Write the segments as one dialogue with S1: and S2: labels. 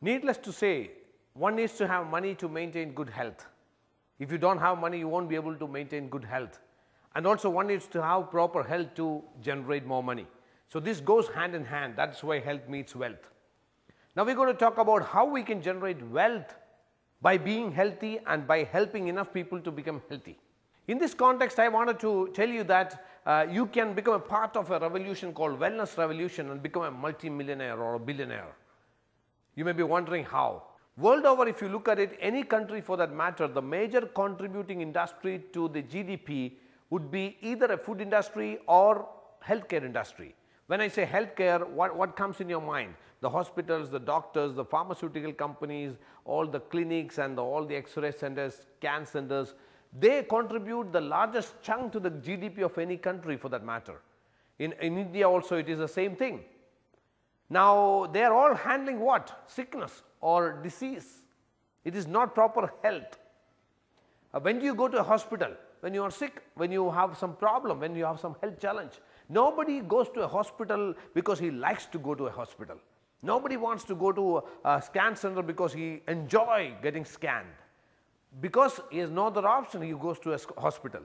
S1: Needless to say, one needs to have money to maintain good health. If you don't have money, you won't be able to maintain good health. And also one needs to have proper health to generate more money. So this goes hand in hand. That's why health meets wealth. Now we're going to talk about how we can generate wealth by being healthy and by helping enough people to become healthy. In this context, I wanted to tell you that you can become a part of a revolution called wellness revolution and become a multi-millionaire or a billionaire. You may be wondering how. World over, if you look at it, any country for that matter, the major contributing industry to the GDP would be either a food industry or healthcare industry. When I say healthcare, what comes in your mind? The hospitals, the doctors, the pharmaceutical companies, all the clinics and all the X-ray centers, scan centers, they contribute the largest chunk to the GDP of any country for that matter. In India also it is the same thing. Now they are all handling what? Sickness or disease. It is not proper health. When do you go to a hospital? When you are sick, when you have some problem, when you have some health challenge. Nobody goes to a hospital because he likes to go to a hospital. Nobody wants to go to a scan center because he enjoys getting scanned. Because he has no other option, he goes to a hospital.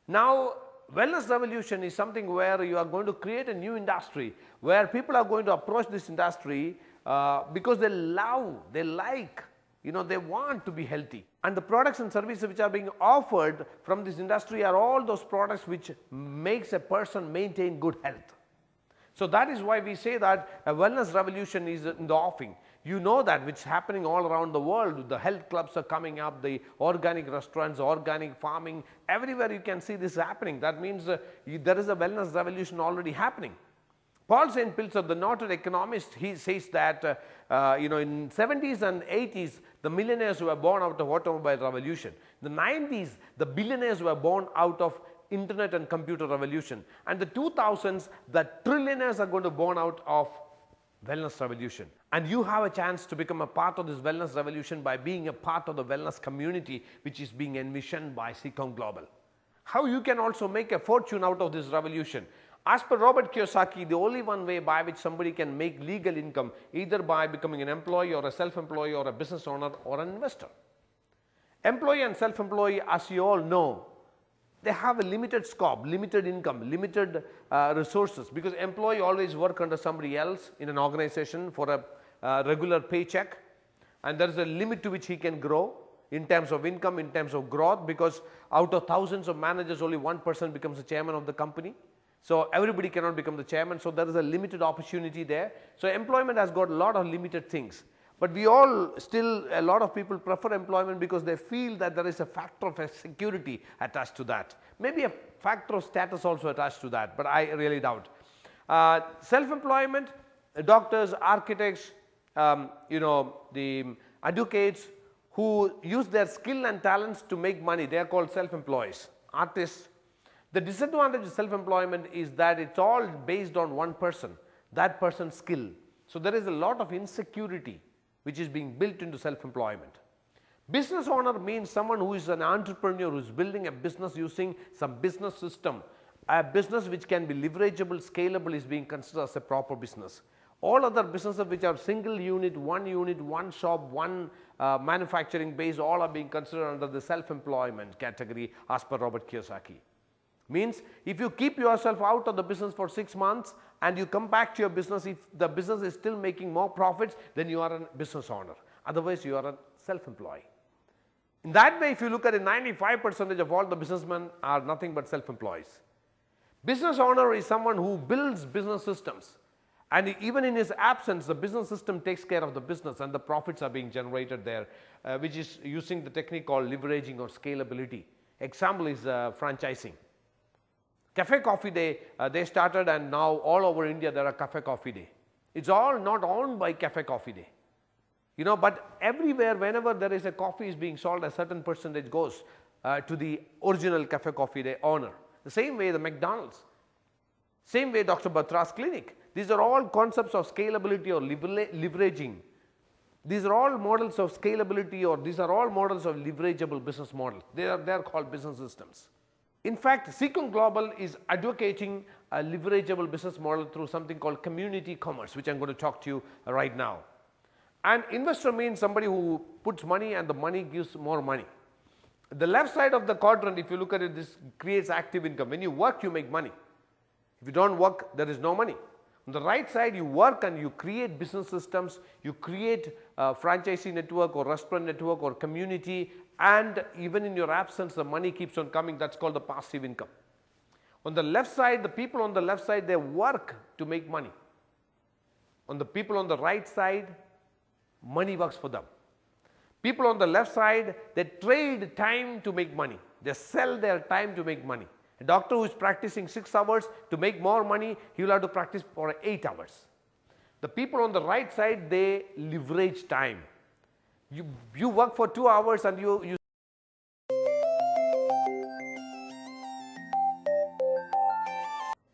S1: Now, wellness revolution is something where you are going to create a new industry, where people are going to approach this industry because they love, they like, they want to be healthy. And the products and services which are being offered from this industry are all those products which makes a person maintain good health. So that is why we say that a wellness revolution is in the offing. You know that which is happening all around the world. The health clubs are coming up, the organic restaurants, organic farming, everywhere you can see this happening. That means there is a wellness revolution already happening. Paul St. Pilzer, the noted economist, he says that in 70s and 80s, the millionaires were born out of automobile revolution. In the 90s, the billionaires were born out of internet and computer revolution. And the 2000s, the trillionaires are going to born out of wellness revolution. And you have a chance to become a part of this wellness revolution by being a part of the wellness community which is being envisioned by Seacom Global. How you can also make a fortune out of this revolution? As per Robert Kiyosaki, the only one way by which somebody can make legal income, either by becoming an employee or a self-employed or a business owner or an investor. Employee and self-employee, as you all know, they have a limited scope, limited income, limited resources, because employee always work under somebody else in an organization for a regular paycheck, and there is a limit to which he can grow in terms of income, in terms of growth, because out of thousands of managers only one person becomes the chairman of the company. So everybody cannot become the chairman, so there is a limited opportunity there. So employment has got a lot of limited things. But we all still, a lot of people prefer employment because they feel that there is a factor of security attached to that. Maybe a factor of status also attached to that, but I really doubt. Self-employment, doctors, architects, the advocates who use their skill and talents to make money, they are called self-employees. Artists. The disadvantage of self-employment is that it's all based on one person, that person's skill. So there is a lot of insecurity which is being built into self-employment. Business owner means someone who is an entrepreneur, who is building a business using some business system. A business which can be leverageable, scalable is being considered as a proper business. All other businesses which are single unit, one shop, one manufacturing base, all are being considered under the self-employment category as per Robert Kiyosaki. Means if you keep yourself out of the business for 6 months and you come back to your business, if the business is still making more profits, then you are a business owner. Otherwise, you are a self-employed. In that way, if you look at it, 95% of all the businessmen are nothing but self-employees. Business owner is someone who builds business systems. And even in his absence, the business system takes care of the business and the profits are being generated there, which is using the technique called leveraging or scalability. Example is franchising. Cafe Coffee Day, they started, and now all over India there are Cafe Coffee Day. It's all not owned by Cafe Coffee Day. But everywhere, whenever there is a coffee is being sold, a certain percentage goes to the original Cafe Coffee Day owner. The same way the McDonald's, same way Dr. Batra's clinic. These are all concepts of scalability or leveraging. These are all models of scalability, or these are all models of leverageable business models. They are called business systems. In fact, Seacom Global is advocating a leverageable business model through something called community commerce, which I'm going to talk to you right now. And investor means somebody who puts money and the money gives more money. The left side of the quadrant, if you look at it, this creates active income. When you work, you make money. If you don't work, there is no money. On the right side, you work and you create business systems, you create a franchisee network or restaurant network or community, and even in your absence, the money keeps on coming. That's called the passive income. On the left side, the people on the left side, they work to make money. On the people on the right side, money works for them. People on the left side, they trade time to make money. They sell their time to make money. A doctor who is practicing 6 hours to make more money, he will have to practice for 8 hours. The people on the right side, they leverage time. You work for 2 hours and you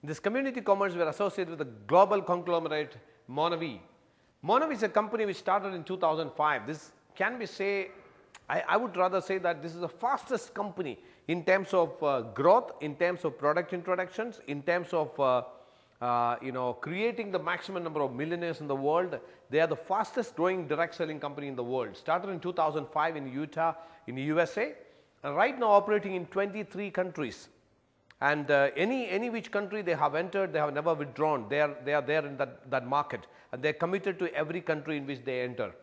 S1: This community commerce, we are associated with the global conglomerate Monavi. Monavi is a company which started in 2005. This can be say, I would rather say that this is the fastest company in terms of growth, in terms of product introductions, in terms of creating the maximum number of millionaires in the world. They are the fastest growing direct selling company in the world. Started in 2005 in Utah in the USA, and right now operating in 23 countries. And any which country they have entered, they have never withdrawn. They are there in that market, and they are committed to every country in which they enter.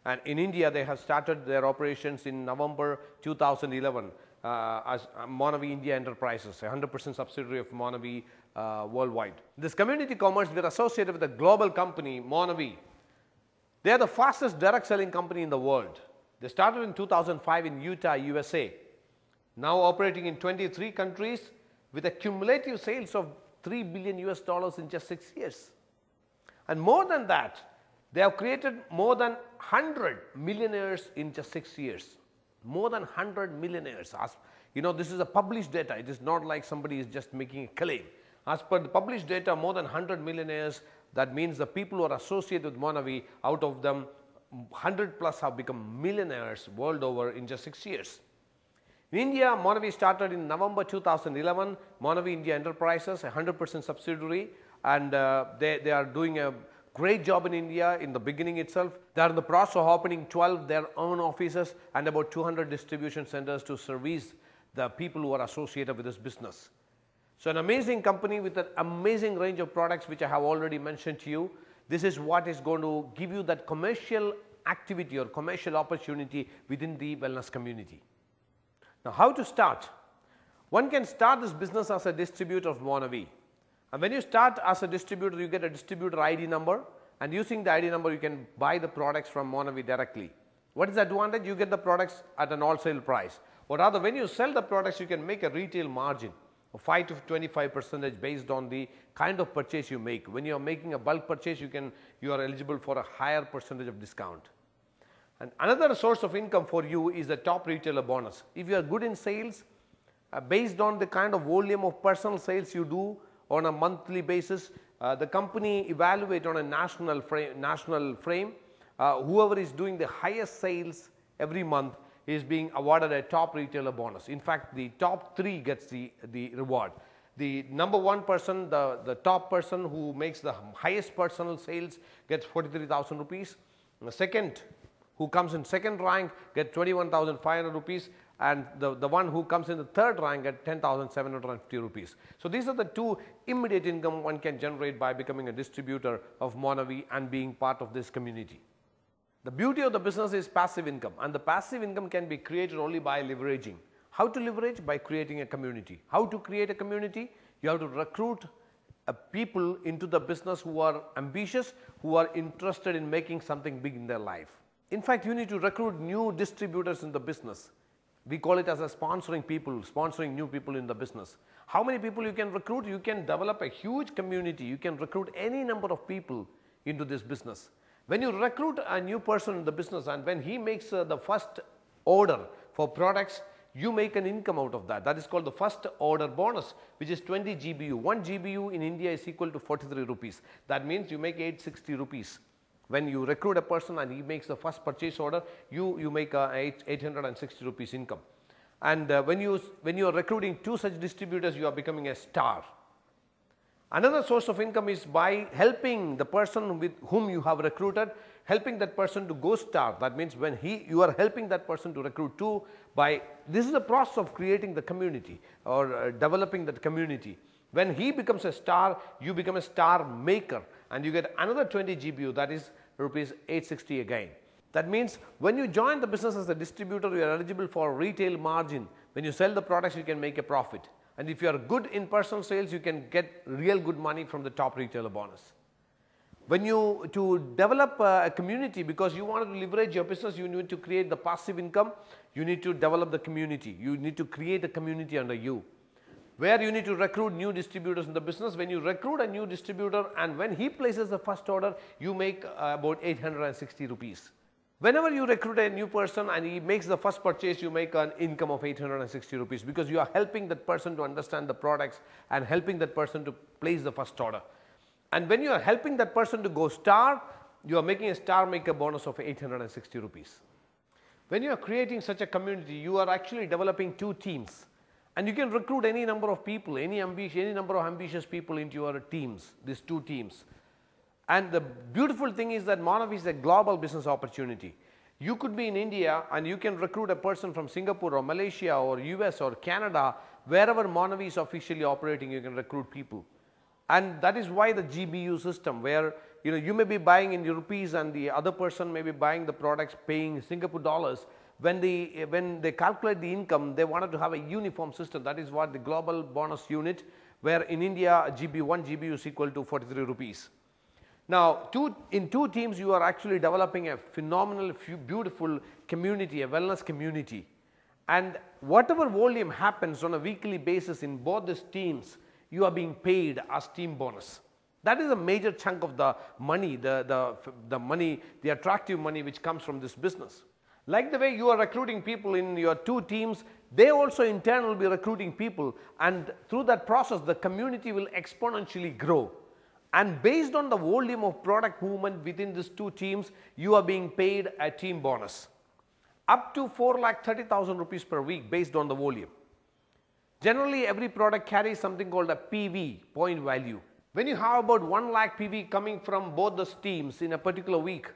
S1: And in India, they have started their operations in November 2011 as Monavi India Enterprises, a 100% subsidiary of Monavi worldwide. This community commerce, we are associated with a global company, Monavi. They are the fastest direct selling company in the world. They started in 2005 in Utah, USA. Now operating in 23 countries with a cumulative sales of $3 billion in just 6 years. And more than that, they have created more than 100 millionaires in just 6 years. More than 100 millionaires. As you know, this is a published data. It is not like somebody is just making a claim. As per the published data, more than 100 millionaires. That means the people who are associated with Monavi, out of them, 100 plus have become millionaires world over in just 6 years. In India, Monavi started in November 2011. Monavi India Enterprises, a 100% subsidiary, and they are doing a great job in India in the beginning itself. They are in the process of opening 12 their own offices and about 200 distribution centers to service the people who are associated with this business. So an amazing company with an amazing range of products which I have already mentioned to you. This is what is going to give you that commercial activity or commercial opportunity within the wellness community. Now, how to start? One can start this business as a distributor of Monavi. And when you start as a distributor, you get a distributor ID number, and using the ID number, you can buy the products from Monavi directly. What is the advantage? You get the products at an wholesale price. Or rather, when you sell the products, you can make a retail margin of 5 to 25% based on the kind of purchase you make. When you are making a bulk purchase, you are eligible for a higher percentage of discount. And another source of income for you is the top retailer bonus. If you are good in sales, based on the kind of volume of personal sales you do on a monthly basis, the company evaluate on a national frame. Whoever is doing the highest sales every month is being awarded a top retailer bonus. In fact, the top 3 gets the reward. The number 1 person, the top person who makes the highest personal sales gets 43,000 rupees. The second, who comes in second rank, get 21,500 rupees, and the one who comes in the third rank at 10,750 rupees. So these are the 2 immediate income one can generate by becoming a distributor of Monavi and being part of this community. The beauty of the business is passive income, and the passive income can be created only by leveraging. How to leverage? By creating a community. How to create a community? You have to recruit people into the business who are ambitious, who are interested in making something big in their life. In fact, you need to recruit new distributors in the business. We call it as a sponsoring people, sponsoring new people in the business. How many people you can recruit? You can develop a huge community. You can recruit any number of people into this business. When you recruit a new person in the business and when he makes the first order for products, you make an income out of that. That is called the first order bonus, which is 20 GBU. 1 GBU in India is equal to 43 rupees. That means you make 860 rupees. When you recruit a person and he makes the first purchase order, you make 860 rupees income. And when you are recruiting 2 such distributors, you are becoming a star. Another source of income is by helping the person with whom you have recruited, helping that person to go star. That means when you are helping that person to recruit too, this is the process of creating the community or developing that community. When he becomes a star, you become a star maker and you get another 20 GBU, that is rupees 860 again. That means when you join the business as a distributor, you are eligible for retail margin. When you sell the products, you can make a profit. And if you are good in personal sales, you can get real good money from the top retailer bonus. When to develop a community, because you want to leverage your business, you need to create the passive income, you need to develop the community. You need to create a community under you, where you need to recruit new distributors in the business. When you recruit a new distributor and when he places the first order, you make about 860 rupees. Whenever you recruit a new person and he makes the first purchase, you make an income of 860 rupees because you are helping that person to understand the products and helping that person to place the first order. And when you are helping that person to go star, you are making a star maker bonus of 860 rupees. When you are creating such a community, you are actually developing two teams. And you can recruit any number of people, any number of ambitious people into your teams, these two teams. And the beautiful thing is that Manav is a global business opportunity. You could be in India and you can recruit a person from Singapore or Malaysia or US or Canada. Wherever Manav is officially operating, you can recruit people. And that is why the GBU system, where you may be buying in rupees and the other person may be buying the products paying Singapore dollars. When they calculate the income, they wanted to have a uniform system. That is what the global bonus unit, where in India one GBU is equal to 43 rupees. Now, in two teams, you are actually developing a phenomenal, beautiful community, a wellness community. And whatever volume happens on a weekly basis in both these teams, you are being paid as team bonus. That is a major chunk of the money, the money, the attractive money which comes from this business. Like the way you are recruiting people in your two teams, they also in turn will be recruiting people, and through that process, the community will exponentially grow. And based on the volume of product movement within these two teams, you are being paid a team bonus up to 4,30,000 rupees per week based on the volume. Generally, every product carries something called a PV, point value. When you have about 1 lakh PV coming from both the teams in a particular week,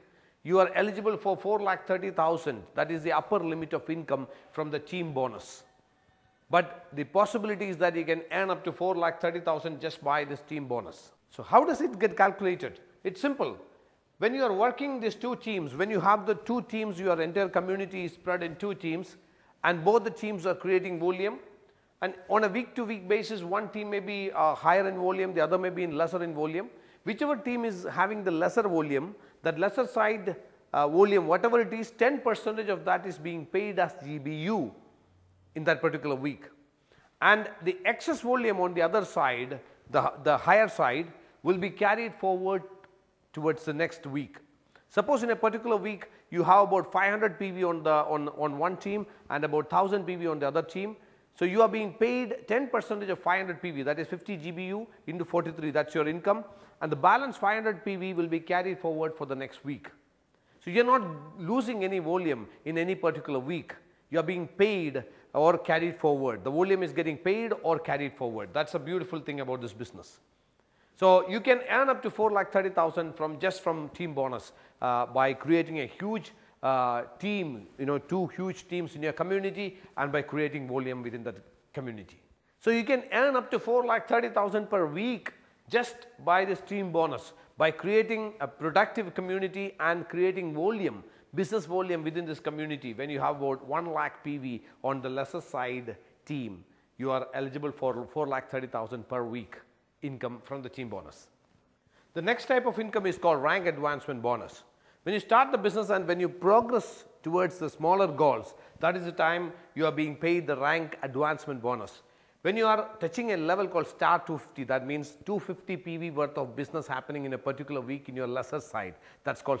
S1: you are eligible for 4,30,000. That is the upper limit of income from the team bonus. But the possibility is that you can earn up to 4,30,000 just by this team bonus. So how does it get calculated? It's simple. When you are working these two teams, when you have the two teams, your entire community is spread in two teams and both the teams are creating volume, and on a week-to-week basis, one team may be higher in volume, the other may be lesser in volume. Whichever team is having the lesser volume, that lesser side volume, whatever it is, 10% of that is being paid as GBU in that particular week. And the excess volume on the other side, the higher side, will be carried forward towards the next week. Suppose in a particular week, you have about 500 PV on one team and about 1000 PV on the other team. So you are being paid 10% of 500 PV, that is 50 GBU into 43, that's your income. And the balance 500 PV will be carried forward for the next week. So you are not losing any volume in any particular week. You are being paid or carried forward. The volume is getting paid or carried forward. That's a beautiful thing about this business. So you can earn up to 4,30,000 just from team bonus by creating a huge team, two huge teams in your community, and by creating volume within that community. So you can earn up to 4,30,000 per week just by this team bonus, by creating a productive community and creating volume, business volume within this community. When you have about 1 lakh PV on the lesser side team, you are eligible for 4,30,000 per week income from the team bonus. The next type of income is called rank advancement bonus. When you start the business and when you progress towards the smaller goals, that is the time you are being paid the rank advancement bonus. When you are touching a level called star 250, that means 250 PV worth of business happening in a particular week in your lesser side, that's called.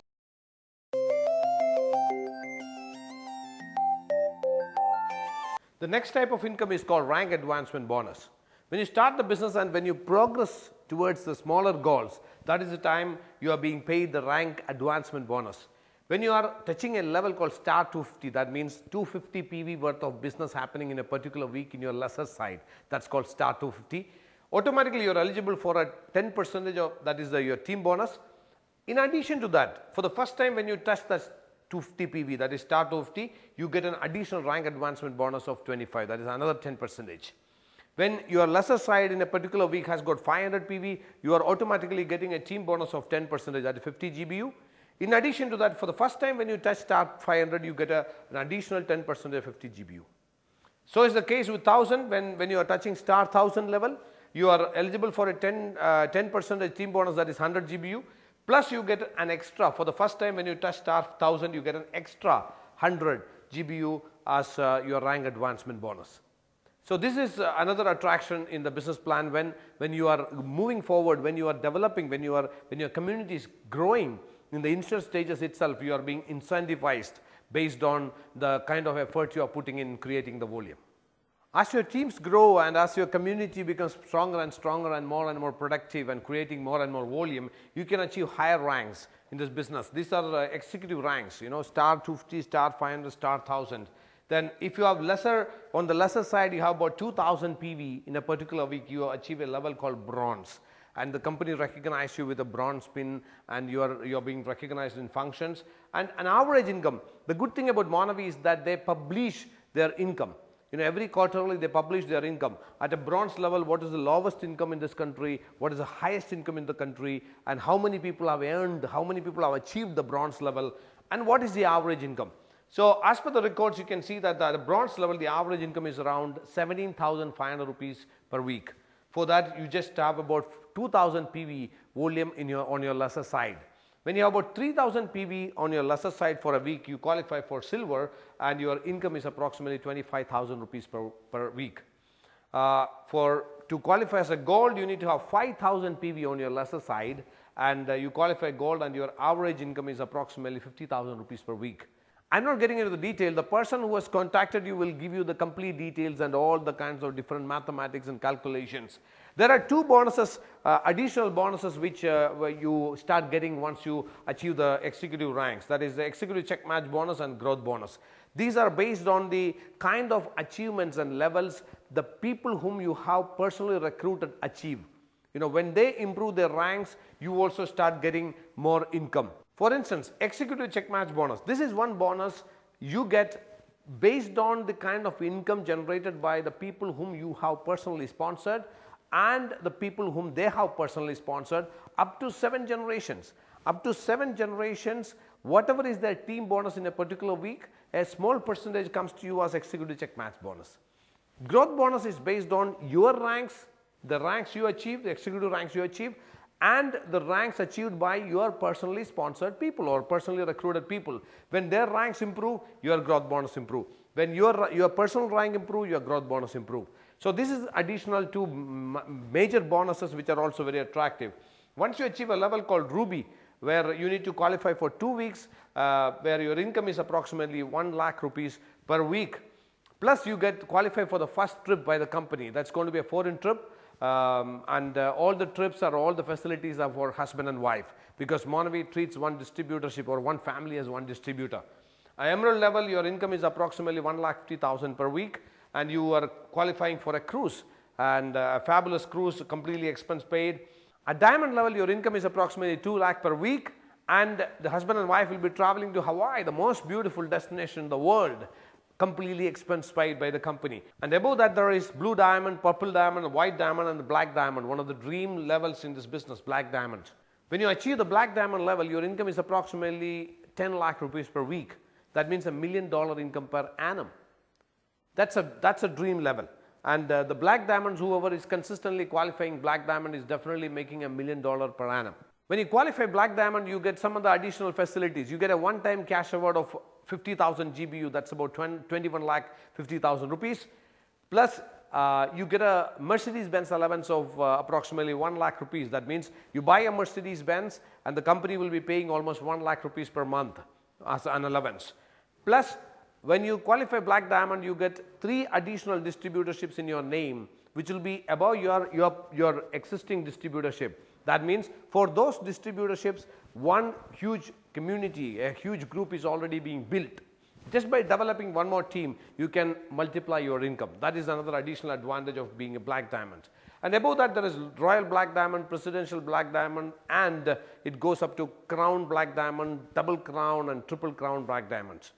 S1: The next type of income is called rank advancement bonus. When you start the business and when you progress towards the smaller goals, that is the time you are being paid the rank advancement bonus. When you are touching a level called star 250, that means 250 PV worth of business happening in a particular week in your lesser side, that's called star 250. automatically you are eligible for a 10% of that is your team bonus. In addition to that, for the first time when you touch that 250 PV, that is star 250, you get an additional rank advancement bonus of 25, that is another 10%. When your lesser side in a particular week has got 500 PV, you are automatically getting a team bonus of 10%, that is 50 GBU. In addition to that, for the first time when you touch star 500, you get an additional 10% 50 GBU. So is the case with 1000. When you are touching star 1000 level, you are eligible for a 10% team bonus, that is 100 GBU. Plus you get an extra, for the first time when you touch star 1000, you get an extra 100 GBU as your rank advancement bonus. So this is another attraction in the business plan when you are moving forward, when you are developing, when your community is growing. In the initial stages itself, you are being incentivized based on the kind of effort you are putting in creating the volume. As your teams grow and as your community becomes stronger and stronger and more productive and creating more and more volume, you can achieve higher ranks in this business. These are executive ranks, star 250, star 500, star 1000. Then if you have on the lesser side, you have about 2000 PV in a particular week, you achieve a level called bronze. And the company recognizes you with a bronze pin, and you are being recognized in functions. And an average income, the good thing about Manavi is that they publish their income. Every quarterly they publish their income. At a bronze level, what is the lowest income in this country, what is the highest income in the country, and how many people have earned, how many people have achieved the bronze level, and what is the average income. So as per the records, you can see that at the bronze level, the average income is around 17,500 rupees per week. For that, you just have about 2000 PV volume on your lesser side. When you have about 3000 PV on your lesser side for a week, you qualify for silver, and your income is approximately 25,000 rupees per week. To qualify as a gold, you need to have 5000 PV on your lesser side, and you qualify gold, and your average income is approximately 50,000 rupees per week. I'm not getting into the detail. The person who has contacted you will give you the complete details and all the kinds of different mathematics and calculations. There are two bonuses, additional bonuses, which you start getting once you achieve the executive ranks. That is the executive check match bonus and growth bonus. These are based on the kind of achievements and levels the people whom you have personally recruited achieve. When they improve their ranks, you also start getting more income. For instance, executive check match bonus. This is one bonus you get based on the kind of income generated by the people whom you have personally sponsored and the people whom they have personally sponsored up to 7 generations. Up to 7 generations, whatever is their team bonus in a particular week, a small percentage comes to you as executive check match bonus. Growth bonus is based on your ranks, the ranks you achieve, the executive ranks you achieve, and the ranks achieved by your personally sponsored people or personally recruited people. When their ranks improve, your growth bonus improve. When your personal rank improve, your growth bonus improve. So this is additional to major bonuses which are also very attractive. Once you achieve a level called Ruby, where you need to qualify for 2 weeks, where your income is approximately 1 lakh rupees per week, plus you get qualified for the first trip by the company. That's going to be a foreign trip. All the trips or all the facilities are for husband and wife, because Manavi treats one distributorship or one family as one distributor. At emerald level, your income is approximately 1,50,000 per week, and you are qualifying for a cruise, and a fabulous cruise, completely expense paid. At diamond level, your income is approximately 2 lakh per week, and the husband and wife will be traveling to Hawaii, the most beautiful destination in the world, completely expense paid by the company. And above that, there is blue diamond, purple diamond, white diamond, and the black diamond, one of the dream levels in this business, black diamond. When you achieve the black diamond level, your income is approximately 10 lakh rupees per week. That means $1 million income per annum. That's a dream level. And the black diamonds, whoever is consistently qualifying black diamond is definitely making $1 million per annum. When you qualify black diamond, you get some of the additional facilities. You get a one-time cash award of 50,000 GBU, that's about 21 lakh 50,000 rupees. Plus, you get a Mercedes-Benz allowance of approximately 1 lakh rupees. That means you buy a Mercedes-Benz and the company will be paying almost 1 lakh rupees per month as an allowance. Plus, when you qualify black diamond, you get 3 additional distributorships in your name, which will be above your existing distributorship. That means for those distributorships, one huge community, a huge group is already being built. Just by developing one more team, you can multiply your income. That is another additional advantage of being a black diamond. And above that, there is Royal Black Diamond, Presidential Black Diamond, and it goes up to Crown Black Diamond, Double Crown, and Triple Crown Black Diamonds.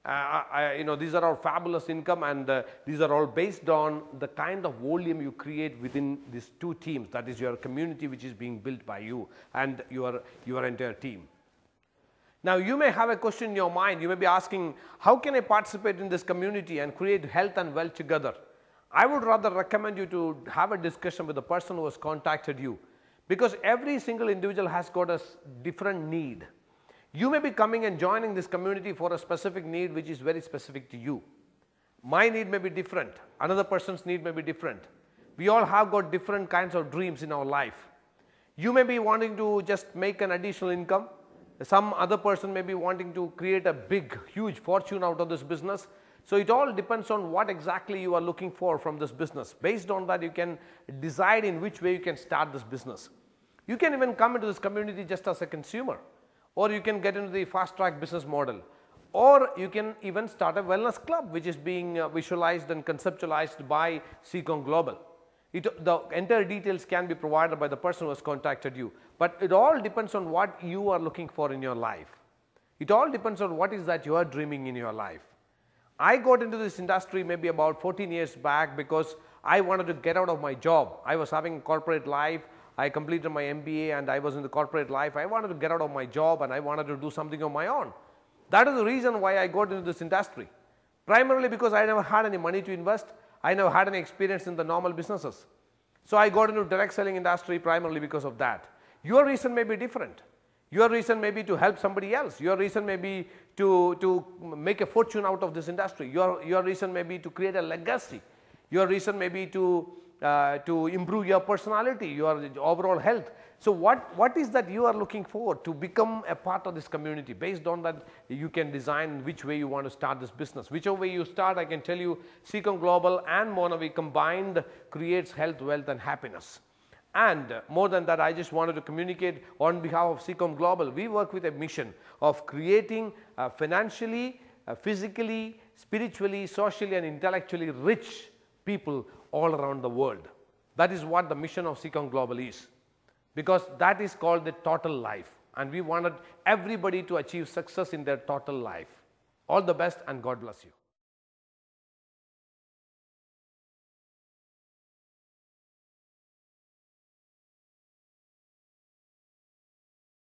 S1: These are all fabulous income, and these are all based on the kind of volume you create within these two teams. That is your community, which is being built by you and your entire team. Now, you may have a question in your mind. You may be asking, how can I participate in this community and create health and wealth together? I would rather recommend you to have a discussion with the person who has contacted you, because every single individual has got a different need. You may be coming and joining this community for a specific need which is very specific to you. My need may be different. Another person's need may be different. We all have got different kinds of dreams in our life. You may be wanting to just make an additional income. Some other person may be wanting to create a big, huge fortune out of this business. So it all depends on what exactly you are looking for from this business. Based on that, you can decide in which way you can start this business. You can even come into this community just as a consumer, or you can get into the fast track business model, or you can even start a wellness club, which is being visualized and conceptualized by Seacom Global. The entire details can be provided by the person who has contacted you, but it all depends on what you are looking for in your life. It all depends on what is that you are dreaming in your life. I got into this industry maybe about 14 years back because I wanted to get out of my job. I was having a corporate life. I completed my MBA and I was in the corporate life. I wanted to get out of my job and I wanted to do something of my own. That is the reason why I got into this industry. Primarily because I never had any money to invest. I never had any experience in the normal businesses. So I got into direct selling industry primarily because of that. Your reason may be different. Your reason may be to help somebody else. Your reason may be to make a fortune out of this industry. Your reason may be to create a legacy. Your reason may be to improve your personality, your overall health. So what is that you are looking for to become a part of this community? Based on that, you can design which way you want to start this business. Whichever way you start, I can tell you, Seacom Global and Monavi combined creates health, wealth, and happiness. And more than that, I just wanted to communicate on behalf of Seacom Global. We work with a mission of creating financially, physically, spiritually, socially, and intellectually rich people all around the world. That is what the mission of Seacom Global is, because that is called the total life, and we wanted everybody to achieve success in their total life. All the best, and God bless you.